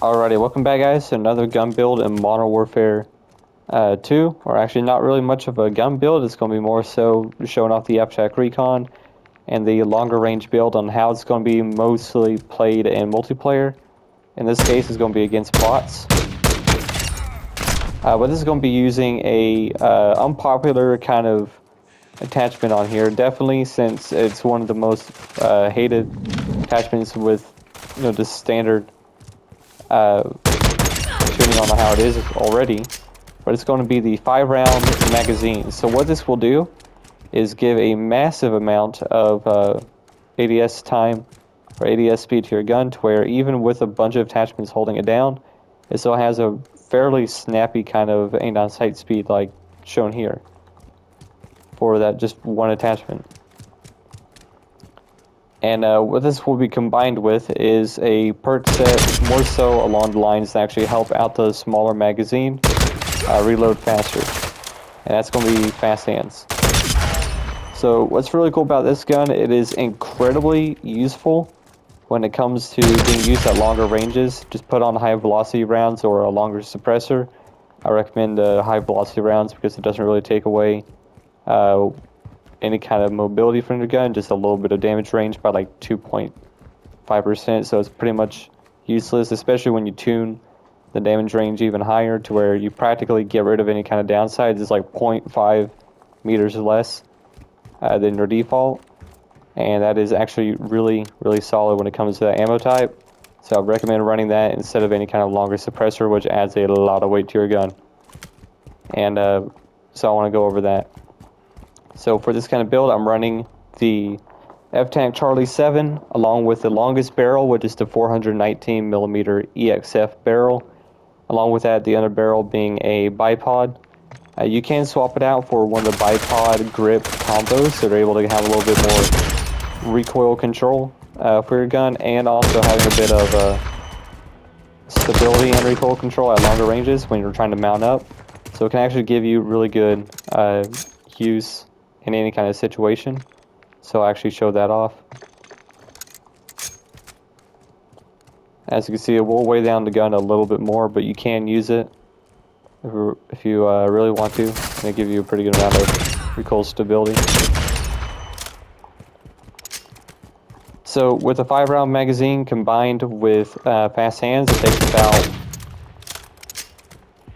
Alrighty, welcome back guys to another gun build in Modern Warfare 2, or actually not really much of a gun build. It's going to be more so showing off the FTAC RECON and the longer range build on how it's going to be mostly played in multiplayer. In this case, it's going to be against bots. But this is going to be using a unpopular kind of attachment on here, definitely, since it's one of the most hated attachments with, you know, just standard shooting on how it is already. But it's going to be the 5-round magazine. So what this will do is give a massive amount of ADS time or ADS speed to your gun, to where even with a bunch of attachments holding it down, it still has a fairly snappy kind of aim down sight speed, like shown here, for that just one attachment. And what this will be combined with is a perk set more so along the lines that actually help out the smaller magazine reload faster. And that's going to be fast hands. So what's really cool about this gun, it is incredibly useful when it comes to being used at longer ranges. Just put on high velocity rounds or a longer suppressor. I recommend high velocity rounds because it doesn't really take away any kind of mobility from the gun, just a little bit of damage range by like 2.5%, so it's pretty much useless, especially when you tune the damage range even higher, to where you practically get rid of any kind of downsides. It's like 0.5 meters less than your default, and that is actually really solid when it comes to that ammo type. So I recommend running that instead of any kind of longer suppressor, which adds a lot of weight to your gun. And so I want to go over that. So for this kind of build, I'm running the FTAC Charlie 7 along with the longest barrel, which is the 419mm EXF barrel. Along with that, the other barrel being a bipod. You can swap it out for one of the bipod grip combos, so they're able to have a little bit more recoil control for your gun, and also having a bit of stability and recoil control at longer ranges when you're trying to mount up. So it can actually give you really good use in any kind of situation. So I actually show that off. As you can see, it will weigh down the gun a little bit more, but you can use it if you really want to. It'll give you a pretty good amount of recoil stability. So with a 5-round magazine combined with fast hands, it takes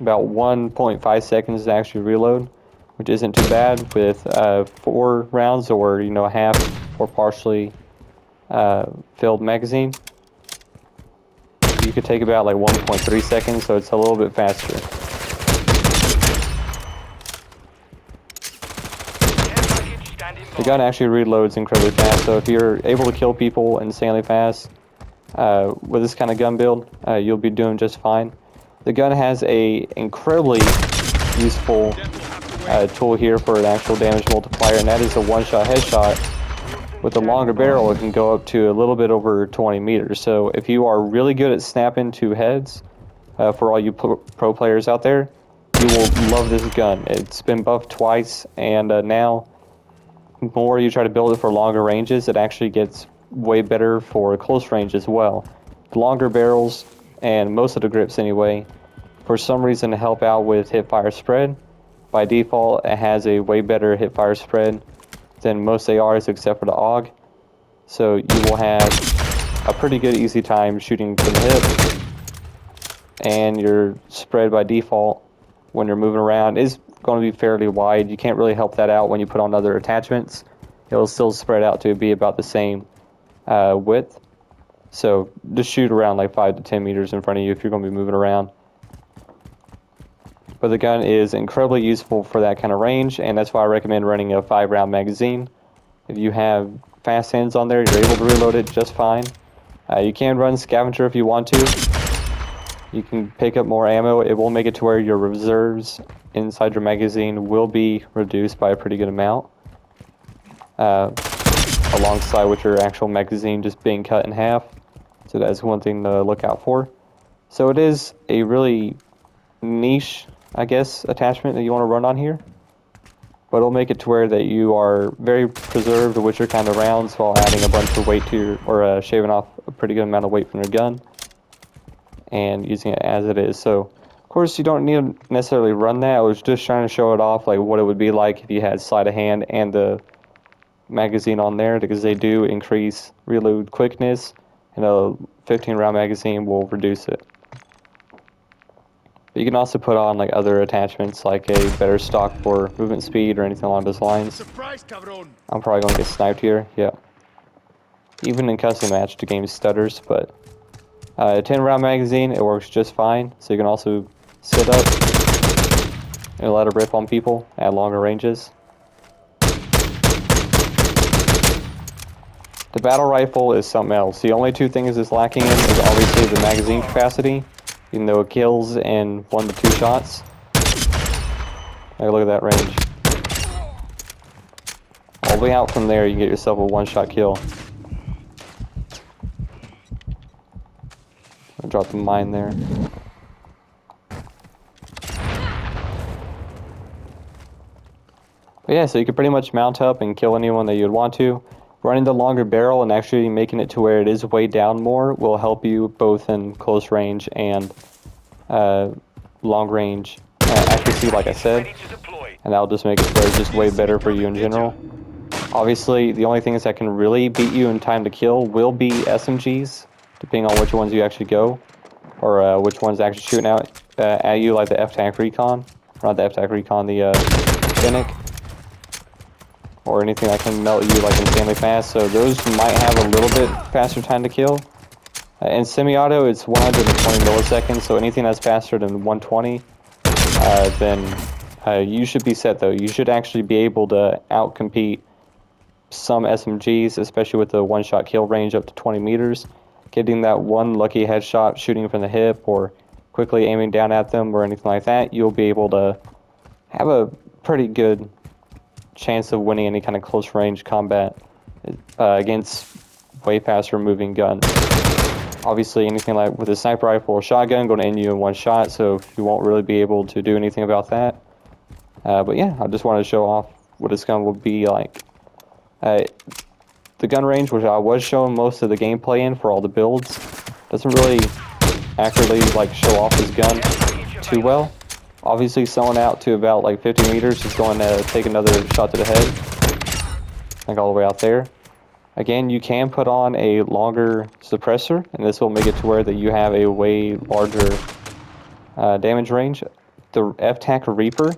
about 1.5 seconds to actually reload, which isn't too bad with 4 rounds, or a half or partially filled magazine. You could take about like 1.3 seconds, so it's a little bit faster. The gun actually reloads incredibly fast, so if you're able to kill people insanely fast with this kind of gun build, you'll be doing just fine. The gun has a incredibly useful tool here for an actual damage multiplier, and that is a one-shot headshot. With a longer barrel, it can go up to a little bit over 20 meters. So if you are really good at snapping to heads, for all you pro players out there, you will love this gun. It's been buffed twice, and now the more you try to build it for longer ranges, it actually gets way better for close range as well. The longer barrels, and most of the grips anyway, for some reason help out with hip fire spread. By default, it has a way better hip fire spread than most ARs except for the AUG. So you will have a pretty good easy time shooting from the hip. And your spread by default when you're moving around is going to be fairly wide. You can't really help that out when you put on other attachments. It'll still spread out to be about the same width. So just shoot around like 5 to 10 meters in front of you if you're going to be moving around. But the gun is incredibly useful for that kind of range, and that's why I recommend running a 5-round magazine. If you have fast hands on there, you're able to reload it just fine. You can run scavenger if you want to. You can pick up more ammo. It will make it to where your reserves inside your magazine will be reduced by a pretty good amount, alongside with your actual magazine just being cut in half. So that's one thing to look out for. So it is a really niche, I guess, attachment that you want to run on here, but it'll make it to where that you are very preserved with your kind of rounds while adding a bunch of weight to your, or shaving off a pretty good amount of weight from your gun. and using it as it is. So of course you don't need to necessarily run that. I was just trying to show it off, like what it would be like if you had sleight of hand and the magazine on there, because they do increase reload quickness, and a 15 round magazine will reduce it. But you can also put on like other attachments, like a better stock for movement speed or anything along those lines. I'm probably going to get sniped here. Yeah. Even in custom match, the game stutters, but 10 round magazine, it works just fine. So you can also sit up and let it rip on people at longer ranges. The battle rifle is something else. The only two things it's lacking in is obviously the magazine capacity, even though it kills in 1 to 2 shots. Hey, look at that range. All the way out from there, you can get yourself a 1-shot kill. I'll drop the mine there. But yeah, so you can pretty much mount up and kill anyone that you'd want to. Running the longer barrel and actually making it to where it is weighed down more will help you both in close range and long range accuracy, like I said. And that'll just make it where it's just way better for you in general. Obviously, the only things that can really beat you in time to kill will be SMGs, depending on which ones you actually go, or which ones actually shooting out at you, like the FTAC RECON. Not the FTAC RECON, the Fennec. Or anything that can melt you like insanely fast, so those might have a little bit faster time to kill. In semi-auto, it's 120 milliseconds, so anything that's faster than 120, then you should be set though. You should actually be able to outcompete some SMGs, especially with the 1-shot kill range up to 20 meters. Getting that one lucky headshot shooting from the hip or quickly aiming down at them or anything like that, you'll be able to have a pretty good chance of winning any kind of close range combat against way faster moving guns. Obviously, anything like with a sniper rifle or shotgun going to end you in 1 shot, so you won't really be able to do anything about that. But yeah, I just wanted to show off what this gun will be like. The gun range, which I was showing most of the gameplay in for all the builds, doesn't really accurately like show off this gun too well. Obviously, someone out to about like 50 meters is going to take another shot to the head, like all the way out there. Again, you can put on a longer suppressor, and this will make it to where that you have a way larger damage range. The FTAC Reaper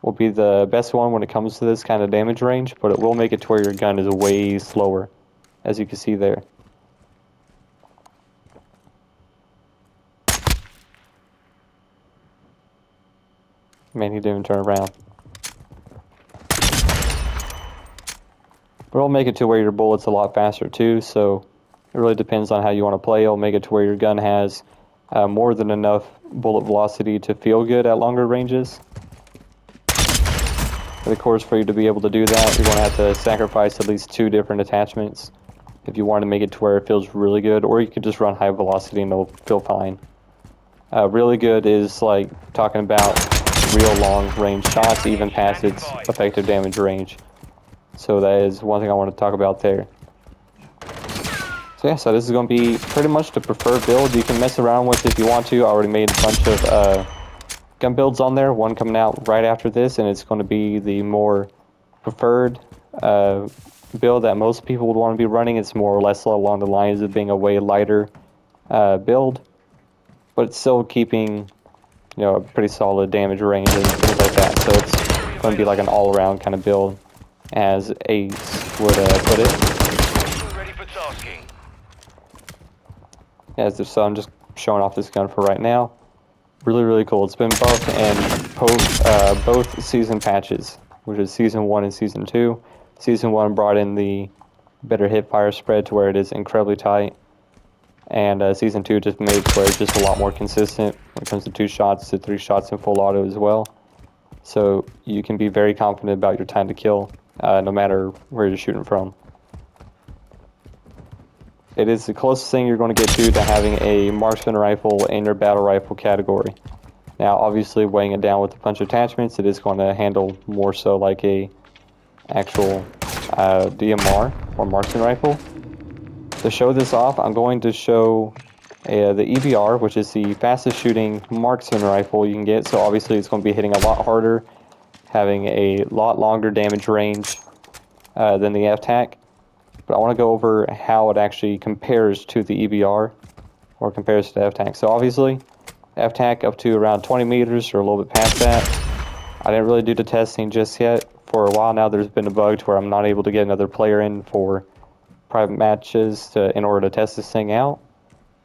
will be the best one when it comes to this kind of damage range, but it will make it to where your gun is way slower, as you can see there. Man, he didn't even turn around. But it'll make it to where your bullet's a lot faster too, so it really depends on how you want to play. It'll make it to where your gun has more than enough bullet velocity to feel good at longer ranges. But of course, for you to be able to do that, you're going to have to sacrifice at least 2 different attachments if you want to make it to where it feels really good, or you could just run high velocity and it'll feel fine. Really good is like talking about real long range shots, even past its effective damage range. So that is one thing I want to talk about there. So yeah, so this is going to be pretty much the preferred build. You can mess around with it if you want to. I already made a bunch of gun builds on there, one coming out right after this, and it's going to be the more preferred build that most people would want to be running. It's more or less along the lines of being a way lighter build, but it's still keeping, you know, a pretty solid damage range and things like that. So it's going to be like an all-around kind of build, as Ace would put it. Ready for tasking. Yeah, so I'm just showing off this gun for right now. Really, really cool. It's been buffed in both season patches, which is Season 1 and Season 2. Season 1 brought in the better hip-fire spread to where it is incredibly tight. And Season 2 just made it where it's just a lot more consistent when it comes to 2 shots to 3 shots in full auto as well. So you can be very confident about your time to kill, no matter where you're shooting from. It is the closest thing you're going to get to having a marksman rifle in your battle rifle category. Now, obviously, weighing it down with a bunch of attachments, it is going to handle more so like a actual DMR or marksman rifle. To show this off, I'm going to show the EBR, which is the fastest shooting marksman rifle you can get. So obviously it's going to be hitting a lot harder, having a lot longer damage range than the FTAC. But I want to go over how it actually compares to the EBR, or compares to the FTAC. So obviously, FTAC up to around 20 meters or a little bit past that. I didn't really do the testing just yet. For a while now, there's been a bug to where I'm not able to get another player in for private matches in order to test this thing out.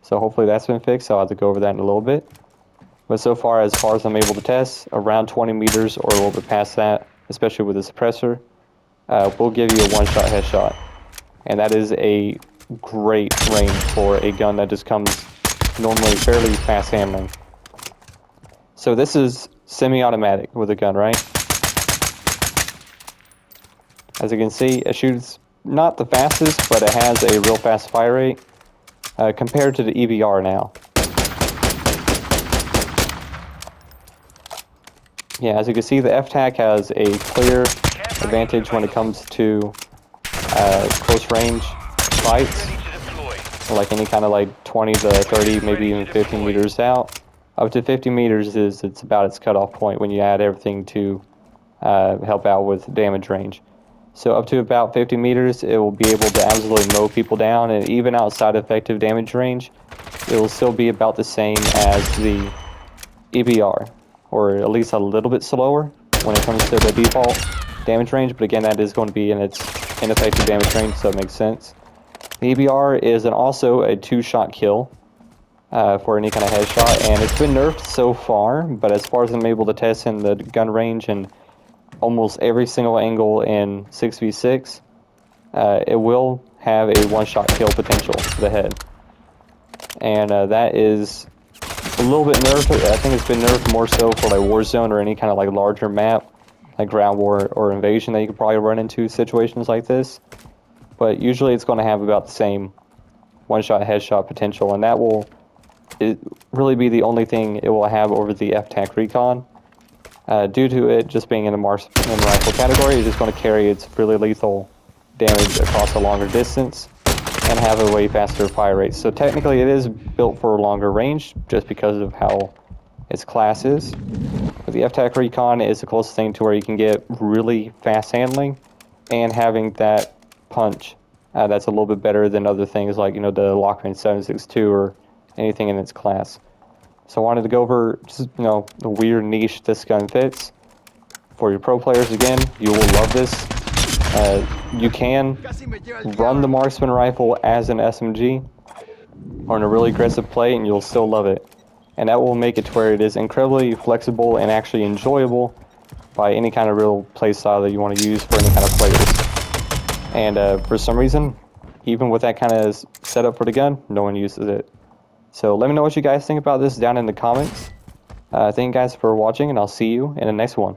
So hopefully that's been fixed. I'll have to go over that in a little bit. But so far as I'm able to test, around 20 meters or a little bit past that, especially with the suppressor, will give you a one-shot headshot. And that is a great range for a gun that just comes normally fairly fast handling. So this is semi-automatic with a gun, right? As you can see, it shoots not the fastest, but it has a real fast fire rate compared to the EBR now. Yeah, as you can see, the FTAC has a clear advantage when it comes to close range fights, like any kind of like 20 to 30, maybe even 50 meters out. Up to 50 meters it's about its cutoff point when you add everything to help out with damage range. So up to about 50 meters, it will be able to absolutely mow people down, and even outside effective damage range, it will still be about the same as the EBR, or at least a little bit slower when it comes to the default damage range. But again, that is going to be in its ineffective damage range, so it makes sense. The EBR is also a 2-shot kill for any kind of headshot, and it's been nerfed so far, but as far as I'm able to test in the gun range and almost every single angle in 6v6, it will have a one-shot kill potential to the head. And that is a little bit nerfed. I think it's been nerfed more so for like Warzone or any kind of like larger map, like ground war or invasion, that you could probably run into situations like this. But usually it's going to have about the same one-shot headshot potential, and that will really be the only thing it will have over the FTAC RECON. Due to it just being in the marksman rifle category, it's just going to carry its really lethal damage across a longer distance and have a way faster fire rate. So technically it is built for a longer range just because of how its class is. But the FTAC RECON is the closest thing to where you can get really fast handling and having that punch that's a little bit better than other things like, you know, the Lockman 7.62 or anything in its class. So I wanted to go over just, you know, the weird niche this gun fits. For your pro players, again, you will love this. You can run the marksman rifle as an SMG or in a really aggressive play, and you'll still love it. And that will make it to where it is incredibly flexible and actually enjoyable by any kind of real play style that you want to use for any kind of players. And for some reason, even with that kind of setup for the gun, no one uses it. So let me know what you guys think about this down in the comments. Thank you guys for watching, and I'll see you in the next one.